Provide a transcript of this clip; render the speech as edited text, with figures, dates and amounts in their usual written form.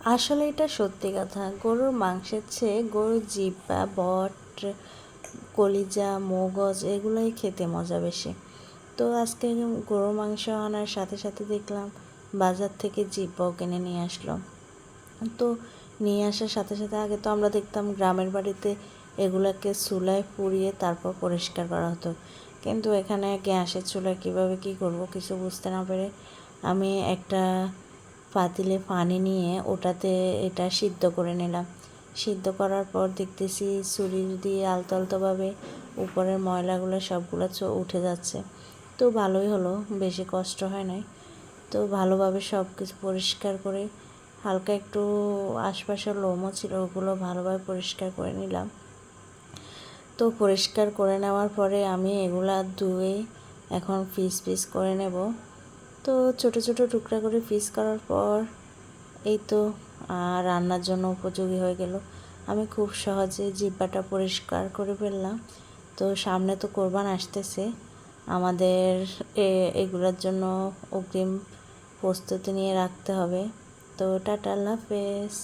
আসলে এটা সত্যি কথা। গরুর মাংসের চেয়ে গরুর জিহ্বা, বট, কলিজা, মগজ এগুলোই খেতে মজা বেশি। তো আজকে গরুর মাংস আনার সাথে সাথে দেখলাম বাজার থেকে জিহ্বাও কিনে নিয়ে আসলো। তো নিয়ে আসার সাথে সাথে আগে তো আমরা দেখতাম গ্রামের বাড়িতে এগুলোকে চুলায় পুড়িয়ে তারপর পরিষ্কার করা হতো, কিন্তু এখানে গ্যাসের চুলায় কীভাবে কী করব কিছু বুঝতে না পেরে আমি একটা পাতিলে পানি নিয়ে ওটাতে এটা সিদ্ধ করে নিলাম। সিদ্ধ করার পর দেখতেছি ছুরি দিয়ে আলতো আলতোভাবে উপরের ময়লাগুলো সবগুলো উঠে যাচ্ছে। তো ভালোই হলো, বেশি কষ্ট হয় নাই। তো ভালোভাবে সব কিছু পরিষ্কার করে হালকা একটু আশপাশের লোমও ছিল ওগুলো ভালোভাবে পরিষ্কার করে নিলাম। তো পরিষ্কার করে নেওয়ার পরে আমি এগুলা ধুয়ে এখন পিস পিস করে নেব। তো ছোট ছোট টুকরা করে পিস করার পর এই তো রান্নার জন্য উপযোগী হয়ে গেল। আমি খুব সহজে জিহ্বাটা পরিষ্কার করে ফেললাম। তো সামনে তো কোরবান আসতেছে, আমাদের এগুলোর জন্য অগ্রিম প্রস্তুতি নিয়ে রাখতে হবে। তো টাটা, আল্লাহ হাফেজ।